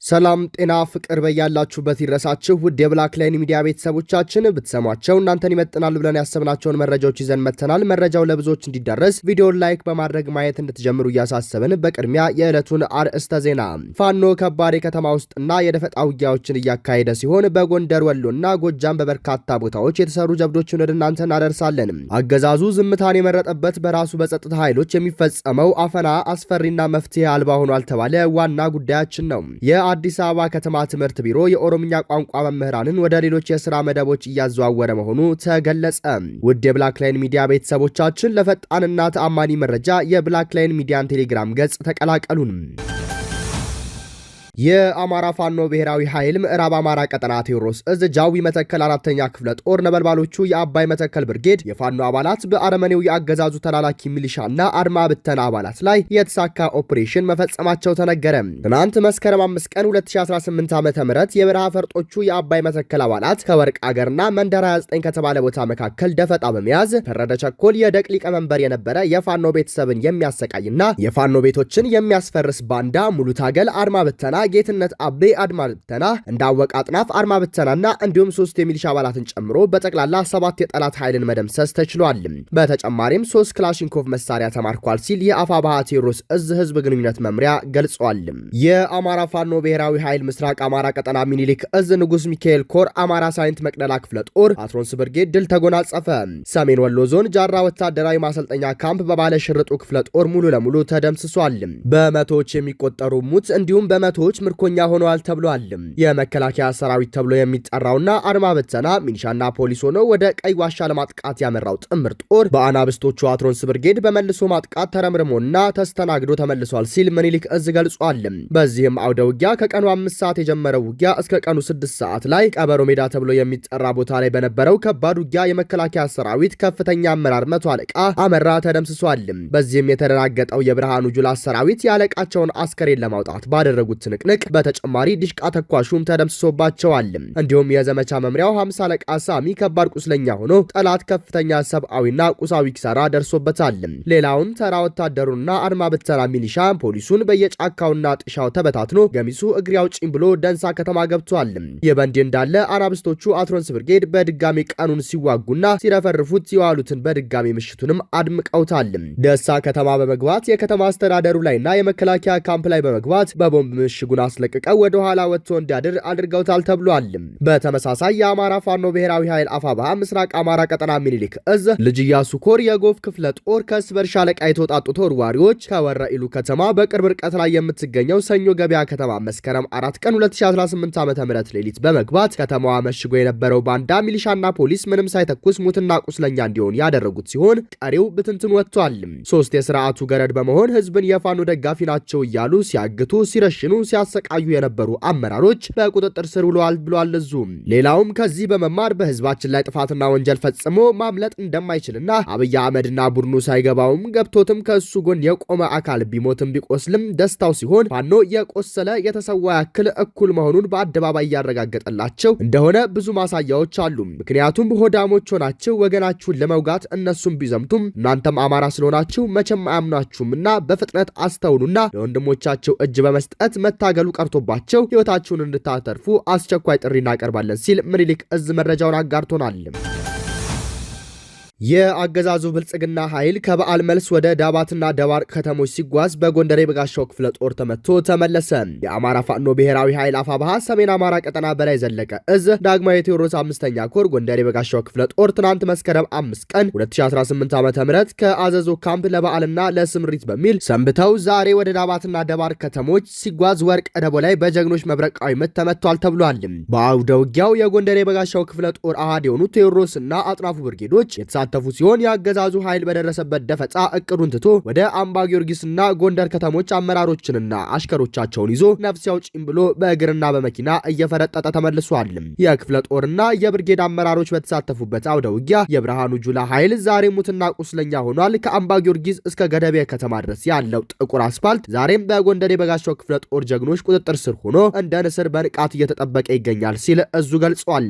ሰላም ጤና ፍቅር በያላችሁበት ይድረሳችሁ ውድ የብላክ ላይን ሚዲያ ቤተሰቦቻችን ብትሰሟቸው እናንተን ይመጥናሉ ብለን ያሰብናቸውን መረጃዎች ይዘን መተናል። መረጃው ለብዙዎች እንዲዳረስ ቪዲዮን ላይክ በማድረግ ማየት እንድትጀምሩ እያሳሰብን በቅድሚያ የዕለቱን አርዕስተ ዜና። ፋኖ ከባድ የከተማ ውስጥና የደፈጣ ውጊያዎችን እያካሄደ ሲሆን በጎንደር ወሎና ጎጃም በበርካታ ቦታዎች የተሰሩ ጀብዶችን ወደ እናንተ እናደርሳለን። አገዛዙ ዝምታን የመረጠበት በራሱ በጸጥታ ኃይሎች የሚፈጸመው አፈና አስፈሪና መፍትሄ አልባ ሆኗል ተባለ ዋና ጉዳያችን ነው። የአዲስ አበባ ከተማ ትምህርት ቢሮ የኦሮምኛ ቋንቋ መምህራንን ወደ ሌሎች የሥራ መደቦች እያዘዋወረ መሆኑ ተገለጸ። ውድ የብላክ ላይን ሚዲያ ቤተሰቦቻችን ለፈጣንና ተአማኒ መረጃ የብላክ ላይን ሚዲያን ቴሌግራም ገጽ ተቀላቀሉን። የአማራ ፋኖ ብሔራዊ ኃይል ምዕራብ አማራ ቀጠና ቴዎድሮስ እዝ ጃዊ መተከል 4ኛ ክፍለ ጦር ነበልባሎቹ የአባይ መተከል ብርጌድ የፋኖ አባላት በአረመኔው የአገዛዙ ተላላኪ ሚሊሻና አድማ ብተና አባላት ላይ የተሳካ ኦፕሬሽን መፈጸማቸው ተነገረ። ትናንት መስከረም 5 ቀን 2018 ዓ.ም የበረሃ ፈርጦቹ የአባይ መተከል አባላት ከወርቅ አገርና መንደር 29 ከተባለ ቦታ መካከል ደፈጣ በመያዝ ፈረደ ቸኮል የደቅ ሊቀመንበር የነበረ የፋኖ ቤተሰብን የሚያሰቃይና የፋኖ ቤቶችን የሚያስፈርስ ባንዳ ሙሉ ታገል አድማ ብተና ጌትነት አቤ አድማ ብተና እንዳወቅ አጥናፍ አድማ ብተናና እንዲሁም 3 የሚሊሻ አባላትን ጨምሮ በጠቅላላ 7 የጠላት ኃይልን መደምሰስ ተችሏል። በተጨማሪም 3 ክላሽንኮቭ መሳሪያ ተማርኳል ሲል የአፋባሃ ቴዎድሮስ እዝ ህዝብ ግንኙነት መምሪያ ገልጿል። የአማራ ፋኖ ብሔራዊ ኃይል ምስራቅ አማራ ቀጠና ሚኒሊክ እዝ ንጉስ ሚካኤል ኮር አማራ ሳይንት መቅደላ ክፍለ ጦር አትሮንስ ብርጌድ ድል ተጎናጸፈ። ሰሜን ወሎ ዞን ጃራ ወታደራዊ ማሰልጠኛ ካምፕ በባለ ሽርጡ ክፍለ ጦር ሙሉ ለሙሉ ተደምስሷል። በመቶዎች የሚቆጠሩ ሙት እንዲሁም በመቶዎች ምርኮኛ ሆነዋል ተብሏል። የመከላከያ ሰራዊት ተብሎ የሚጠራውና አድማ ብተና ሚሊሻና ፖሊስ ሆኖ ወደ ቀይ ዋሻ ለማጥቃት ያመራው ጥምር ጦር በአናብስቶቹ አትሮንስ ብርጌድ በመልሶ ማጥቃት ተረምርሞና ተስተናግዶ ተመልሷል ሲል ምኒልክ እዝ ገልጿል። በዚህም አውደ ውጊያ ከቀኑ 5 ሰዓት የጀመረው ውጊያ እስከ ቀኑ 6 ሰዓት ላይ ቀበሮ ሜዳ ተብሎ የሚጠራ ቦታ ላይ በነበረው ከባድ ውጊያ የመከላከያ ሰራዊት ከፍተኛ አመራር መቶ አለቃ አመራ ተደምስሷል። በዚህም የተደናገጠው የብርሃኑ ጁላ ሰራዊት ያለቃቸውን አስከሬን ለማውጣት ባደረጉት ትንቅንቅ በተጨማሪ ዲሽቃ ተኳሹም ተደምስሶባቸዋል። እንዲሁም የዘመቻ መምሪያው 50 አለቃ ሳሚ ከባድ ቁስለኛ ሆኖ ጠላት ከፍተኛ ሰብአዊና ቁሳዊ ኪሳራ ደርሶበታል። ሌላውን ተራ ወታደሩና አድማ ብተና ሚሊሻ ፖሊሱን በየጫካውና ጥሻው ተበታትኖ ገሚሱ እግሬ አውጪኝ ብሎ ደንሳ ከተማ ገብቷል። ይህ በእንዲህ እንዳለ አናብስቶቹ አትሮንስ ብርጌድ በድጋሚ ቀኑን ሲዋጉና ሲረፈርፉት የዋሉትን በድጋሚ ምሽቱንም አድምቀውታል። ደሳ ከተማ በመግባት የከተማ አስተዳደሩ ላይና የመከላከያ ካምፕ ላይ በመግባት በቦምብ ምሽጉን አስለቅቀው ወደ ኋላ ወጥቶ እንዲያድር አድርገውታል ተብሏል። በተመሳሳይ የአማራ ፋኖ ብሔራዊ ኃይል አፋባሃ ምስራቅ አማራ ቀጠና ሚኒሊክ እዝ ልጅ ኢያሱ ኮር የጎፍ ክፍለ ጦር ከስበር ሻለቃ የተወጣጡ ተወርዋሪዎች ከወረኢሉ ከተማ በቅርብ ርቀት ላይ የምትገኘው ሰኞ ገበያ ከተማ መስከረም 4 ቀን 2018 ዓ.ም ሌሊት በመግባት ከተማዋ መሽጎ የነበረው ባንዳ ሚሊሻና ፖሊስ ምንም ሳይተኩስ ሙትና ቁስለኛ እንዲሆን ያደረጉት ሲሆን ቀሪው ብትንትን ወጥቷል። 3 የስርዓቱ ገረድ በመሆን ህዝብን የፋኖ ደጋፊ ናቸው እያሉ ሲያግቱ ሲረሽኑ ሲያሰቃዩ የነበሩ አመራሮች በቁጥጥር ስር ውለዋል ብሏል እዙ። ሌላውም ከዚህ በመማር በህዝባችን ላይ ጥፋትና ወንጀል ፈጽሞ ማምለጥ እንደማይችልና አብይ አህመድና ቡድኑ ሳይገባውም ገብቶትም ከእሱ ጎን የቆመ አካል ቢሞትም ቢቆስልም ደስታው ሲሆን ፋኖ የቆሰለ የተሰዋ ያክል እኩል መሆኑን በአደባባይ እያረጋገጠላቸው እንደሆነ ብዙ ማሳያዎች አሉ። ምክንያቱም ሆዳሞች ሆናችሁ ወገናችሁን ለመውጋት እነሱም ቢዘምቱም እናንተም አማራ ስለሆናችሁ መቼም አያምናችሁምና በፍጥነት አስተውሉና ለወንድሞቻቸው እጅ በመስጠት መታገሉ ቀርቶባቸው ህይወታችሁን እንድታተርፉ አስቸኳይ ጥሪ እናቀርባለን ሲል ምኒልክ እዝ መረጃውን አጋርቶናል። የአገዛዙ ብልጽግና ኃይል ከበዓል መልስ ወደ ዳባትና ደባርቅ ከተሞች ሲጓዝ በጎንደር የበጋሻው ክፍለ ጦር ተመቶ ተመለሰ። የአማራ ፋኖ ብሔራዊ ኃይል አፋባሃ ሰሜን አማራ ቀጠና በላይ ዘለቀ እዝ ዳግማዊ ቴዎድሮስ 5ኛ ኮር ጎንደር የበጋሻው ክፍለ ጦር ትናንት መስከረም 5 ቀን 2018 ዓ.ም ከአዘዞ ካምፕ ለበዓልና ለስምሪት በሚል ሰንብተው ዛሬ ወደ ዳባትና ደባርቅ ከተሞች ሲጓዝ ወርቅ ደቦ ላይ በጀግኖች መብረቃዊ ምት ተመቷል ተብሏል። በአውደ ውጊያው የጎንደር የበጋሻው ክፍለ ጦር አሃድ የሆኑት ቴዎድሮስና አጥናፉ ብርጌዶች ተፉ ሲሆን ያገዛዙ ኃይል በደረሰበት ደፈጻ እቅዱን ትቶ ወደ አምባ ጊዮርጊስና ጎንደር ከተሞች አመራሮችንና አሽከሮቻቸውን ይዞ ነፍስ ያውጪኝ ብሎ በእግርና በመኪና እየፈረጠጠ ተመልሷል። የክፍለ ጦርና የብርጌድ አመራሮች በተሳተፉበት አውደ ውጊያ የብርሃኑ ጁላ ኃይል ዛሬ ሙትና ቁስለኛ ሆኗል። ከአምባ ጊዮርጊስ እስከ ገደቤ ከተማ ድረስ ያለው ጥቁር አስፋልት ዛሬም በጎንደር የበጋሻው ክፍለ ጦር ጀግኖች ቁጥጥር ስር ሆኖ እንደ ንስር በንቃት እየተጠበቀ ይገኛል ሲል እዙ ገልጿል።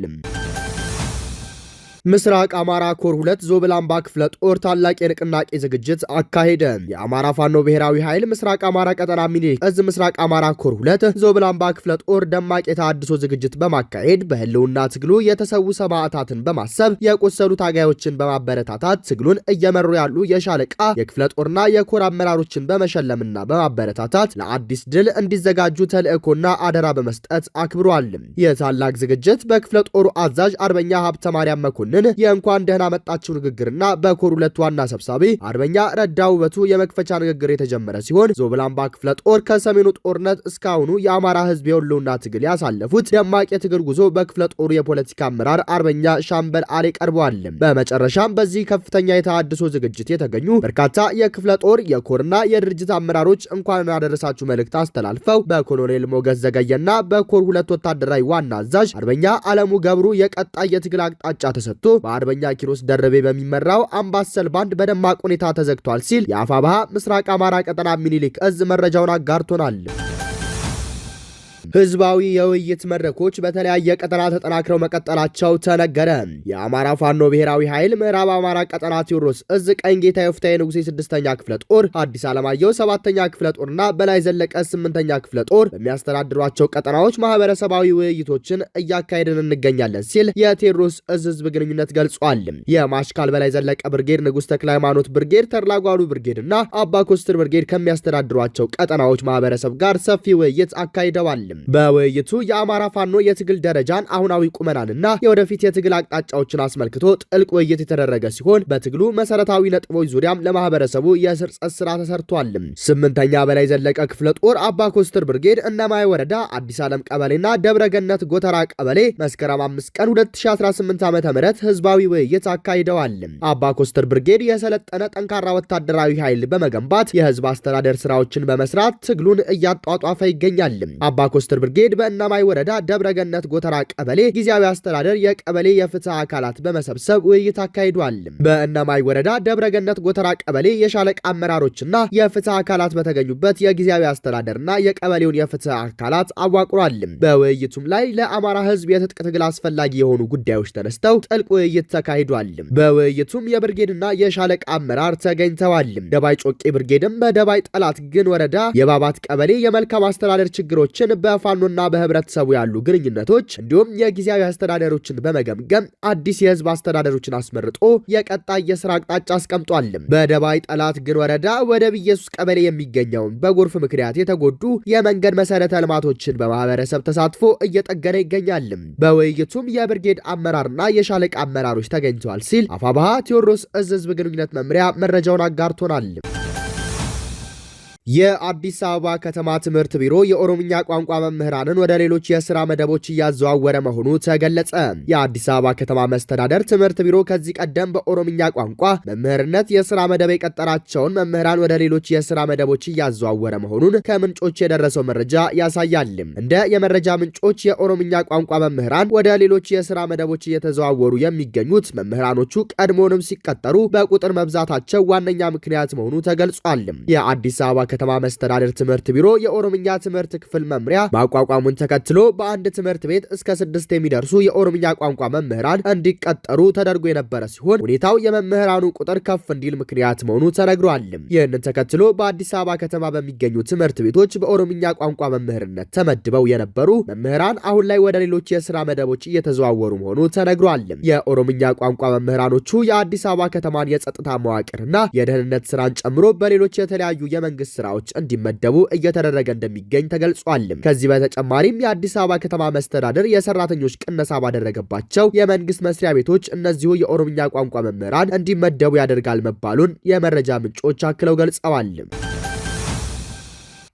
ምስራቅ አማራ ኮር 2 ዞብላምባ ክፍለ ጦር ታላቅ የንቅናቄ ዝግጅት አካሄደ። የአማራ ፋኖ ብሔራዊ ኃይል ምስራቅ አማራ ቀጠና ሚኒሊክ እዝ ምስራቅ አማራ ኮር 2 ዞብላምባ ክፍለ ጦር ደማቅ የተሃድሶ ዝግጅት በማካሄድ በህልውና ትግሉ የተሰዉ ሰማዕታትን በማሰብ የቆሰሉ ታጋዮችን በማበረታታት ትግሉን እየመሩ ያሉ የሻለቃ የክፍለ ጦርና የኮር አመራሮችን በመሸለምና በማበረታታት ለአዲስ ድል እንዲዘጋጁ ተልእኮና አደራ በመስጠት አክብሯል። የታላቅ ዝግጅት በክፍለ ጦሩ አዛዥ አርበኛ ሀብተ ማርያም መኮንን የእንኳን ደህና መጣችሁ ንግግርና በኮር 2 ዋና ሰብሳቢ አርበኛ ረዳ ውበቱ የመክፈቻ ንግግር የተጀመረ ሲሆን ዞብላምባ ክፍለ ጦር ከሰሜኑ ጦርነት እስካሁኑ የአማራ ህዝብ የህልውና ትግል ያሳለፉት ደማቅ የትግል ጉዞ በክፍለ ጦሩ የፖለቲካ አመራር አርበኛ ሻምበል አሌ ቀርበዋል። በመጨረሻም በዚህ ከፍተኛ የተሃድሶ ዝግጅት የተገኙ በርካታ የክፍለ ጦር የኮርና የድርጅት አመራሮች እንኳን አደረሳችሁ መልእክት አስተላልፈው በኮሎኔል ሞገስ ዘገየና በኮር 2 ወታደራዊ ዋና አዛዥ አርበኛ አለሙ ገብሩ የቀጣይ የትግል አቅጣጫ ተሰጥቶ በአርበኛ ኪሮስ ደረቤ በሚመራው አምባሰል ባንድ በደማቅ ሁኔታ ተዘግቷል ሲል የአፋብኃ ምስራቅ አማራ ቀጠና ሚኒሊክ እዝ መረጃውን አጋርቶናል። ህዝባዊ የውይይት መድረኮች በተለያየ ቀጠና ተጠናክረው መቀጠላቸው ተነገረ። የአማራ ፋኖ ብሔራዊ ኃይል ምዕራብ አማራ ቀጠና ቴዎድሮስ እዝ ቀኝ ጌታ የፍታዬ ንጉሴ 6ኛ ክፍለ ጦር፣ አዲስ ዓለማየሁ 7ኛ ክፍለ ጦርና በላይ ዘለቀ 8ኛ ክፍለ ጦር በሚያስተዳድሯቸው ቀጠናዎች ማህበረሰባዊ ውይይቶችን እያካሄድን እንገኛለን ሲል የቴዎድሮስ እዝ ህዝብ ግንኙነት ገልጿል። የማሽካል በላይ ዘለቀ ብርጌድ፣ ንጉሥ ተክለ ሃይማኖት ብርጌድ፣ ተርላጓሉ ብርጌድ እና አባ ኮስትር ብርጌድ ከሚያስተዳድሯቸው ቀጠናዎች ማህበረሰብ ጋር ሰፊ ውይይት አካሂደዋል። በውይይቱ የአማራ ፋኖ የትግል ደረጃን፣ አሁናዊ ቁመናንና የወደፊት የትግል አቅጣጫዎችን አስመልክቶ ጥልቅ ውይይት የተደረገ ሲሆን በትግሉ መሰረታዊ ነጥቦች ዙሪያም ለማህበረሰቡ የስርጸት ስራ ተሰርቷል። 8ኛ በላይ ዘለቀ ክፍለ ጦር አባ ኮስትር ብርጌድ እነማይ ወረዳ አዲስ ዓለም ቀበሌና ደብረገነት ጎተራ ቀበሌ መስከረም 5 ቀን 2018 ዓ.ም ህዝባዊ ውይይት አካሂደዋል። አባ ኮስትር ብርጌድ የሰለጠነ ጠንካራ ወታደራዊ ኃይል በመገንባት የህዝብ አስተዳደር ስራዎችን በመስራት ትግሉን እያጧጧፈ ይገኛል። አባ ኮስትር ብርጌድ በእነማይ ወረዳ ደብረገነት ጎተራ ቀበሌ ጊዜያዊ አስተዳደር የቀበሌ የፍትህ አካላት በመሰብሰብ ውይይት አካሂዷል። በእነማይ ወረዳ ደብረገነት ጎተራ ቀበሌ የሻለቃ አመራሮችና የፍትህ አካላት በተገኙበት የጊዜያዊ አስተዳደርና የቀበሌውን የፍትህ አካላት አዋቅሯል። በውይይቱም ላይ ለአማራ ህዝብ የትጥቅ ትግል አስፈላጊ የሆኑ ጉዳዮች ተነስተው ጥልቅ ውይይት ተካሂዷል። በውይይቱም የብርጌድና የሻለቃ አመራር ተገኝተዋል። ደባይ ጮቄ ብርጌድም በደባይ ጠላት ግን ወረዳ የባባት ቀበሌ የመልካም አስተዳደር ችግሮችን በፋኖና በህብረተሰቡ ያሉ ግንኙነቶች እንዲሁም የጊዜያዊ አስተዳደሮችን በመገምገም አዲስ የህዝብ አስተዳደሮችን አስመርጦ የቀጣይ የስራ አቅጣጫ አስቀምጧል። በደባይ ጠላት ግን ወረዳ ወደ ኢየሱስ ቀበሌ የሚገኘውን በጎርፍ ምክንያት የተጎዱ የመንገድ መሰረተ ልማቶችን በማህበረሰብ ተሳትፎ እየጠገነ ይገኛል። በውይይቱም የብርጌድ አመራርና የሻለቃ አመራሮች ተገኝተዋል ሲል አፋብኃ ቴዎድሮስ እዝ ህዝብ ግንኙነት መምሪያ መረጃውን አጋርቶናል። የአዲስ አበባ ከተማ ትምህርት ቢሮ የኦሮምኛ ቋንቋ መምህራንን ወደ ሌሎች የስራ መደቦች እያዘዋወረ መሆኑ ተገለጸ። የአዲስ አበባ ከተማ መስተዳደር ትምህርት ቢሮ ከዚህ ቀደም በኦሮምኛ ቋንቋ መምህርነት የስራ መደብ የቀጠራቸውን መምህራን ወደ ሌሎች የስራ መደቦች እያዘዋወረ መሆኑን ከምንጮች የደረሰው መረጃ ያሳያል። እንደ የመረጃ ምንጮች የኦሮምኛ ቋንቋ መምህራን ወደ ሌሎች የስራ መደቦች እየተዘዋወሩ የሚገኙት መምህራኖቹ ቀድሞውንም ሲቀጠሩ በቁጥር መብዛታቸው ዋነኛ ምክንያት መሆኑ ተገልጿል። የአዲስ አበባ ከተማ መስተዳደር ትምህርት ቢሮ የኦሮምኛ ትምህርት ክፍል መምሪያ ማቋቋሙን ተከትሎ በአንድ ትምህርት ቤት እስከ 6 የሚደርሱ የኦሮምኛ ቋንቋ መምህራን እንዲቀጠሩ ተደርጎ የነበረ ሲሆን ሁኔታው የመምህራኑ ቁጥር ከፍ እንዲል ምክንያት መሆኑ ተነግሯል። ይህንን ተከትሎ በአዲስ አበባ ከተማ በሚገኙ ትምህርት ቤቶች በኦሮምኛ ቋንቋ መምህርነት ተመድበው የነበሩ መምህራን አሁን ላይ ወደ ሌሎች የስራ መደቦች እየተዘዋወሩ መሆኑ ተነግሯል። የኦሮምኛ ቋንቋ መምህራኖቹ የአዲስ አበባ ከተማን የጸጥታ መዋቅርና የደህንነት ስራን ጨምሮ በሌሎች የተለያዩ የመንግስት ስራዎች እንዲመደቡ እየተደረገ እንደሚገኝ ተገልጿል። ከዚህ በተጨማሪም የአዲስ አበባ ከተማ መስተዳደር የሰራተኞች ቅነሳ ባደረገባቸው የመንግስት መስሪያ ቤቶች እነዚሁ የኦሮምኛ ቋንቋ መምህራን እንዲመደቡ ያደርጋል መባሉን የመረጃ ምንጮች አክለው ገልጸዋል።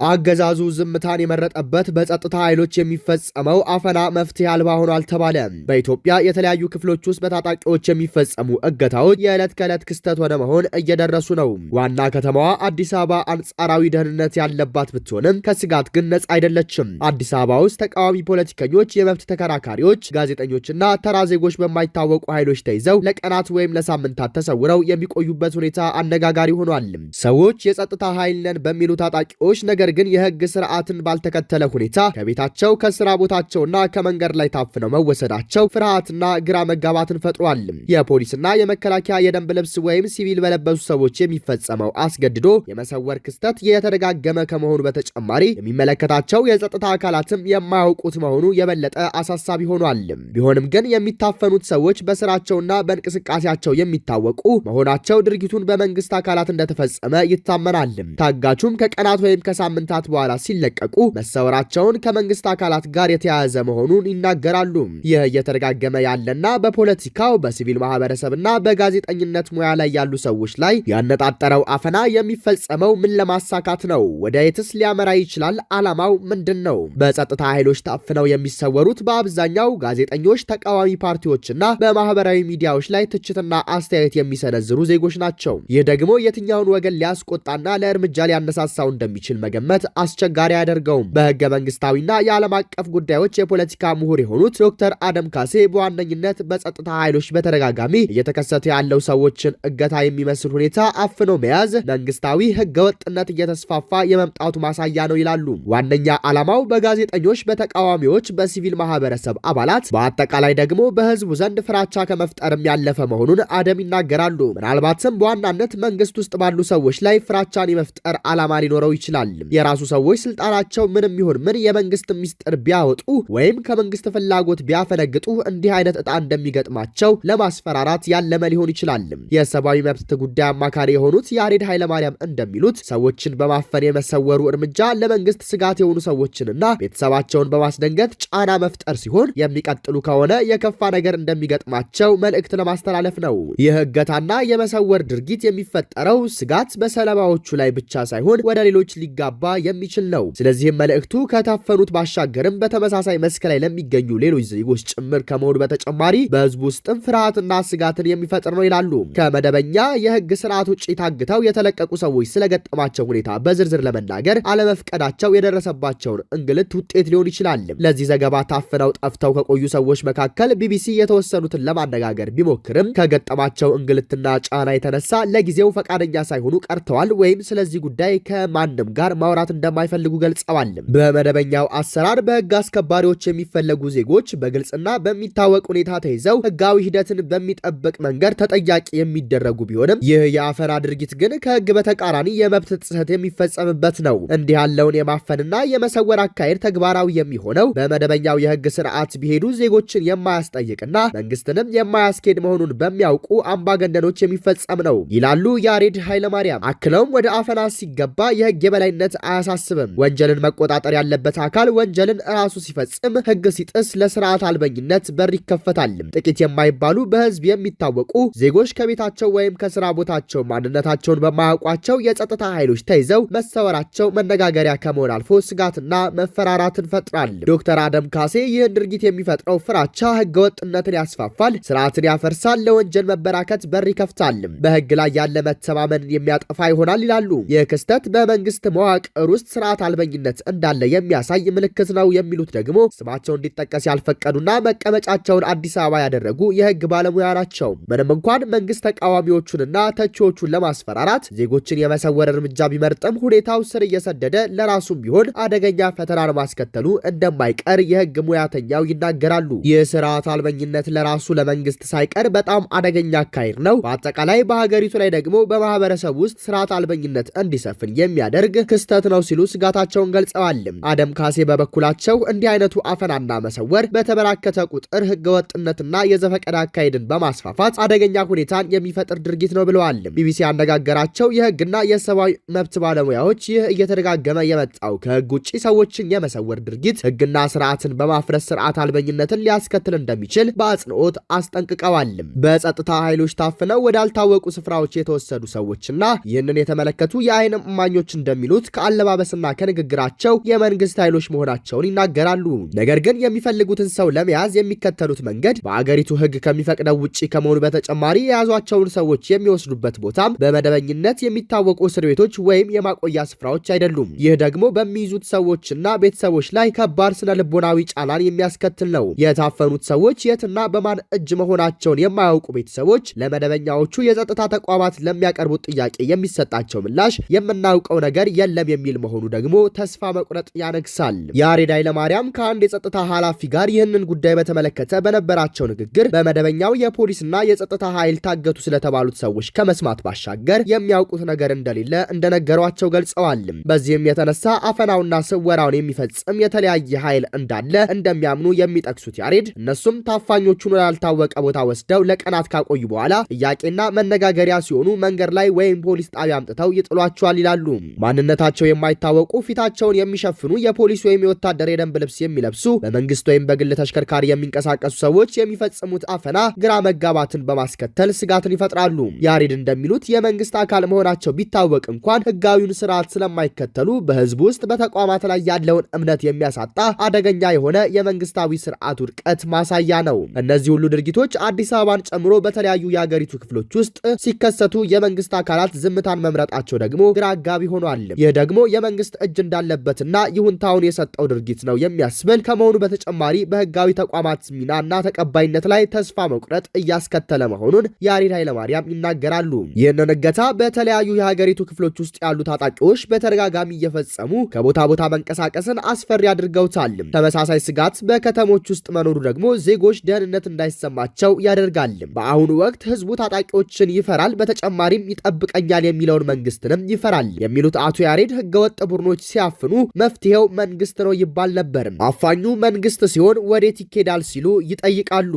አገዛዙ ዝምታን የመረጠበት በጸጥታ ኃይሎች የሚፈጸመው አፈና መፍትሄ አልባ ሆኗል ተባለ። በኢትዮጵያ የተለያዩ ክፍሎች ውስጥ በታጣቂዎች የሚፈጸሙ እገታዎች የዕለት ከዕለት ክስተት ወደ መሆን እየደረሱ ነው። ዋና ከተማዋ አዲስ አበባ አንጻራዊ ደህንነት ያለባት ብትሆንም ከስጋት ግን ነጻ አይደለችም። አዲስ አበባ ውስጥ ተቃዋሚ ፖለቲከኞች፣ የመብት ተከራካሪዎች፣ ጋዜጠኞችና ተራ ዜጎች በማይታወቁ ኃይሎች ተይዘው ለቀናት ወይም ለሳምንታት ተሰውረው የሚቆዩበት ሁኔታ አነጋጋሪ ሆኗል። ሰዎች የጸጥታ ኃይል ነን በሚሉ ታጣቂዎች ነገር ነገር ግን የህግ ስርዓትን ባልተከተለ ሁኔታ ከቤታቸው ከስራ ቦታቸውና ከመንገድ ላይ ታፍነው መወሰዳቸው ፍርሃትና ግራ መጋባትን ፈጥሯል። የፖሊስና የመከላከያ የደንብ ልብስ ወይም ሲቪል በለበሱ ሰዎች የሚፈጸመው አስገድዶ የመሰወር ክስተት የተደጋገመ ከመሆኑ በተጨማሪ የሚመለከታቸው የጸጥታ አካላትም የማያውቁት መሆኑ የበለጠ አሳሳቢ ሆኗል። ቢሆንም ግን የሚታፈኑት ሰዎች በስራቸውና በእንቅስቃሴያቸው የሚታወቁ መሆናቸው ድርጊቱን በመንግስት አካላት እንደተፈጸመ ይታመናል። ታጋቹም ከቀናት ወይም ከሳምንታት በኋላ ሲለቀቁ መሰወራቸውን ከመንግስት አካላት ጋር የተያያዘ መሆኑን ይናገራሉ። ይህ እየተደጋገመ ያለና በፖለቲካው በሲቪል ማህበረሰብና በጋዜጠኝነት ሙያ ላይ ያሉ ሰዎች ላይ ያነጣጠረው አፈና የሚፈጸመው ምን ለማሳካት ነው? ወደ የትስ ሊያመራ ይችላል? ዓላማው ምንድን ነው? በጸጥታ ኃይሎች ታፍነው የሚሰወሩት በአብዛኛው ጋዜጠኞች፣ ተቃዋሚ ፓርቲዎችና በማህበራዊ ሚዲያዎች ላይ ትችትና አስተያየት የሚሰነዝሩ ዜጎች ናቸው። ይህ ደግሞ የትኛውን ወገን ሊያስቆጣና ለእርምጃ ሊያነሳሳው እንደሚችል መገመት አስቸጋሪ አያደርገውም። በህገ መንግስታዊና የዓለም አቀፍ ጉዳዮች የፖለቲካ ምሁር የሆኑት ዶክተር አደም ካሴ በዋነኝነት በጸጥታ ኃይሎች በተደጋጋሚ እየተከሰተ ያለው ሰዎችን እገታ የሚመስል ሁኔታ አፍኖ መያዝ መንግስታዊ ህገወጥነት እየተስፋፋ የመምጣቱ ማሳያ ነው ይላሉ። ዋነኛ ዓላማው በጋዜጠኞች፣ በተቃዋሚዎች፣ በሲቪል ማህበረሰብ አባላት በአጠቃላይ ደግሞ በህዝቡ ዘንድ ፍራቻ ከመፍጠርም ያለፈ መሆኑን አደም ይናገራሉ። ምናልባትም በዋናነት መንግስት ውስጥ ባሉ ሰዎች ላይ ፍራቻን የመፍጠር ዓላማ ሊኖረው ይችላል። የራሱ ሰዎች ስልጣናቸው ምንም ይሁን ምን የመንግስት ሚስጥር ቢያወጡ ወይም ከመንግስት ፍላጎት ቢያፈነግጡ እንዲህ አይነት ዕጣ እንደሚገጥማቸው ለማስፈራራት ያለመ ሊሆን ይችላል። የሰብአዊ መብት ጉዳይ አማካሪ የሆኑት ያሬድ ኃይለማርያም እንደሚሉት ሰዎችን በማፈን የመሰወሩ እርምጃ ለመንግስት ስጋት የሆኑ ሰዎችንና ቤተሰባቸውን በማስደንገጥ ጫና መፍጠር ሲሆን የሚቀጥሉ ከሆነ የከፋ ነገር እንደሚገጥማቸው መልእክት ለማስተላለፍ ነው። ይህ እገታና የመሰወር ድርጊት የሚፈጠረው ስጋት በሰለባዎቹ ላይ ብቻ ሳይሆን ወደ ሌሎች ሊጋባ የሚችል ነው። ስለዚህም መልእክቱ ከታፈኑት ባሻገርም በተመሳሳይ መስክ ላይ ለሚገኙ ሌሎች ዜጎች ጭምር ከመሆኑ በተጨማሪ በህዝቡ ውስጥም ፍርሃትና ስጋትን የሚፈጥር ነው ይላሉ። ከመደበኛ የህግ ስርዓት ውጭ ታግተው የተለቀቁ ሰዎች ስለገጠማቸው ሁኔታ በዝርዝር ለመናገር አለመፍቀዳቸው የደረሰባቸውን እንግልት ውጤት ሊሆን ይችላል። ለዚህ ዘገባ ታፍነው ጠፍተው ከቆዩ ሰዎች መካከል ቢቢሲ የተወሰኑትን ለማነጋገር ቢሞክርም ከገጠማቸው እንግልትና ጫና የተነሳ ለጊዜው ፈቃደኛ ሳይሆኑ ቀርተዋል ወይም ስለዚህ ጉዳይ ከማንም ጋር ማውራት እንደማይፈልጉ ገልጸዋል። በመደበኛው አሰራር በህግ አስከባሪዎች የሚፈለጉ ዜጎች በግልጽና በሚታወቅ ሁኔታ ተይዘው ህጋዊ ሂደትን በሚጠብቅ መንገድ ተጠያቂ የሚደረጉ ቢሆንም ይህ የአፈና ድርጊት ግን ከህግ በተቃራኒ የመብት ጥሰት የሚፈጸምበት ነው። እንዲህ ያለውን የማፈንና የመሰወር አካሄድ ተግባራዊ የሚሆነው በመደበኛው የህግ ስርዓት ቢሄዱ ዜጎችን የማያስጠይቅና መንግስትንም የማያስኬድ መሆኑን በሚያውቁ አምባገነኖች የሚፈጸም ነው ይላሉ ያሬድ ኃይለማርያም። አክለውም ወደ አፈና ሲገባ የህግ የበላይነት አያሳስብም። ወንጀልን መቆጣጠር ያለበት አካል ወንጀልን ራሱ ሲፈጽም፣ ህግ ሲጥስ ለስርዓት አልበኝነት በር ይከፈታል። ጥቂት የማይባሉ በህዝብ የሚታወቁ ዜጎች ከቤታቸው ወይም ከስራ ቦታቸው ማንነታቸውን በማያውቋቸው የጸጥታ ኃይሎች ተይዘው መሰወራቸው መነጋገሪያ ከመሆን አልፎ ስጋትና መፈራራትን ፈጥራል። ዶክተር አደም ካሴ ይህን ድርጊት የሚፈጥረው ፍራቻ ህገወጥነትን ያስፋፋል፣ ስርዓትን ያፈርሳል፣ ለወንጀል መበራከት በር ይከፍታል፣ በህግ ላይ ያለ መተማመንን የሚያጠፋ ይሆናል ይላሉ። ይህ ክስተት በመንግስት መዋቅር ውስጥ ስርዓት አልበኝነት እንዳለ የሚያሳይ ምልክት ነው የሚሉት ደግሞ ስማቸው እንዲጠቀስ ያልፈቀዱና መቀመጫቸውን አዲስ አበባ ያደረጉ የህግ ባለሙያ ናቸው። ምንም እንኳን መንግስት ተቃዋሚዎቹንና ተቺዎቹን ለማስፈራራት ዜጎችን የመሰወር እርምጃ ቢመርጥም ሁኔታው ስር እየሰደደ ለራሱም ቢሆን አደገኛ ፈተናን ማስከተሉ እንደማይቀር የህግ ሙያተኛው ይናገራሉ። ይህ ስርዓት አልበኝነት ለራሱ ለመንግስት ሳይቀር በጣም አደገኛ አካሄድ ነው። በአጠቃላይ በሀገሪቱ ላይ ደግሞ በማህበረሰብ ውስጥ ስርዓት አልበኝነት እንዲሰፍን የሚያደርግ ክስተት ነው ሲሉ ስጋታቸውን ገልጸዋል። አደም ካሴ በበኩላቸው እንዲህ አይነቱ አፈናና መሰወር በተበራከተ ቁጥር ህገወጥነትና የዘፈቀደ አካሄድን በማስፋፋት አደገኛ ሁኔታን የሚፈጥር ድርጊት ነው ብለዋል። ቢቢሲ ያነጋገራቸው የህግና የሰብአዊ መብት ባለሙያዎች ይህ እየተደጋገመ የመጣው ከህግ ውጭ ሰዎችን የመሰወር ድርጊት ህግና ስርዓትን በማፍረስ ስርዓት አልበኝነትን ሊያስከትል እንደሚችል በአጽንኦት አስጠንቅቀዋል። በጸጥታ ኃይሎች ታፍነው ወዳልታወቁ ስፍራዎች የተወሰዱ ሰዎችና ይህንን የተመለከቱ የአይን እማኞች እንደሚሉት ከአለባበስና ከንግግራቸው የመንግስት ኃይሎች መሆናቸውን ይናገራሉ። ነገር ግን የሚፈልጉትን ሰው ለመያዝ የሚከተሉት መንገድ በአገሪቱ ህግ ከሚፈቅደው ውጪ ከመሆኑ በተጨማሪ የያዟቸውን ሰዎች የሚወስዱበት ቦታም በመደበኝነት የሚታወቁ እስር ቤቶች ወይም የማቆያ ስፍራዎች አይደሉም። ይህ ደግሞ በሚይዙት ሰዎችና ቤተሰቦች ላይ ከባድ ስነ ልቦናዊ ጫናን የሚያስከትል ነው። የታፈኑት ሰዎች የትና በማን እጅ መሆናቸውን የማያውቁ ቤተሰቦች ለመደበኛዎቹ የጸጥታ ተቋማት ለሚያቀርቡት ጥያቄ የሚሰጣቸው ምላሽ የምናውቀው ነገር የለም የሚል መሆኑ ደግሞ ተስፋ መቁረጥ ያነግሳል። ያሬድ ኃይለማርያም ከአንድ የጸጥታ ኃላፊ ጋር ይህንን ጉዳይ በተመለከተ በነበራቸው ንግግር በመደበኛው የፖሊስና የጸጥታ ኃይል ታገቱ ስለተባሉት ሰዎች ከመስማት ባሻገር የሚያውቁት ነገር እንደሌለ እንደነገሯቸው ገልጸዋል። በዚህም የተነሳ አፈናውና ስወራውን የሚፈጽም የተለያየ ኃይል እንዳለ እንደሚያምኑ የሚጠቅሱት ያሬድ እነሱም ታፋኞቹን ወዳልታወቀ ቦታ ወስደው ለቀናት ካቆዩ በኋላ ጥያቄና መነጋገሪያ ሲሆኑ መንገድ ላይ ወይም ፖሊስ ጣቢያ አምጥተው ይጥሏቸዋል ይላሉ። ማንነታቸው የማይታወቁ ፊታቸውን የሚሸፍኑ የፖሊስ ወይም የወታደር የደንብ ልብስ የሚለብሱ በመንግስት ወይም በግል ተሽከርካሪ የሚንቀሳቀሱ ሰዎች የሚፈጽሙት አፈና ግራ መጋባትን በማስከተል ስጋትን ይፈጥራሉ። ያሬድ እንደሚሉት የመንግስት አካል መሆናቸው ቢታወቅ እንኳን ህጋዊውን ስርዓት ስለማይከተሉ በህዝቡ ውስጥ በተቋማት ላይ ያለውን እምነት የሚያሳጣ አደገኛ የሆነ የመንግስታዊ ስርዓት ውድቀት ማሳያ ነው። እነዚህ ሁሉ ድርጊቶች አዲስ አበባን ጨምሮ በተለያዩ የሀገሪቱ ክፍሎች ውስጥ ሲከሰቱ የመንግስት አካላት ዝምታን መምረጣቸው ደግሞ ግራ አጋቢ ሆኗል። ይህ ደግሞ የመንግስት እጅ እንዳለበትና ይሁንታውን የሰጠው ድርጊት ነው የሚያስብል ከመሆኑ በተጨማሪ በህጋዊ ተቋማት ሚናና ተቀባይነት ላይ ተስፋ መቁረጥ እያስከተለ መሆኑን ያሬድ ኃይለማርያም ይናገራሉ። ይህንን እገታ በተለያዩ የሀገሪቱ ክፍሎች ውስጥ ያሉ ታጣቂዎች በተደጋጋሚ እየፈጸሙ ከቦታ ቦታ መንቀሳቀስን አስፈሪ አድርገውታል። ተመሳሳይ ስጋት በከተሞች ውስጥ መኖሩ ደግሞ ዜጎች ደህንነት እንዳይሰማቸው ያደርጋል። በአሁኑ ወቅት ህዝቡ ታጣቂዎችን ይፈራል፣ በተጨማሪም ይጠብቀኛል የሚለውን መንግስትንም ይፈራል የሚሉት አቶ ያሬድ ህገወጥ ቡድኖች ሲያፍኑ መፍትሄው መንግስት ነው ይባል ነበር። አፋኙ መንግስት ሲሆን ወዴት ይኬዳል ሲሉ ይጠይቃሉ።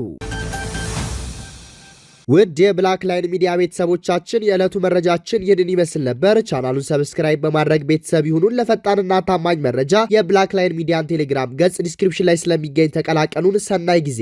ውድ የብላክ ላይን ሚዲያ ቤተሰቦቻችን የዕለቱ መረጃችን ይህንን ይመስል ነበር። ቻናሉን ሰብስክራይብ በማድረግ ቤተሰብ ይሁኑን። ለፈጣንና ታማኝ መረጃ የብላክ ላይን ሚዲያን ቴሌግራም ገጽ ዲስክሪፕሽን ላይ ስለሚገኝ ተቀላቀሉን። ሰናይ ጊዜ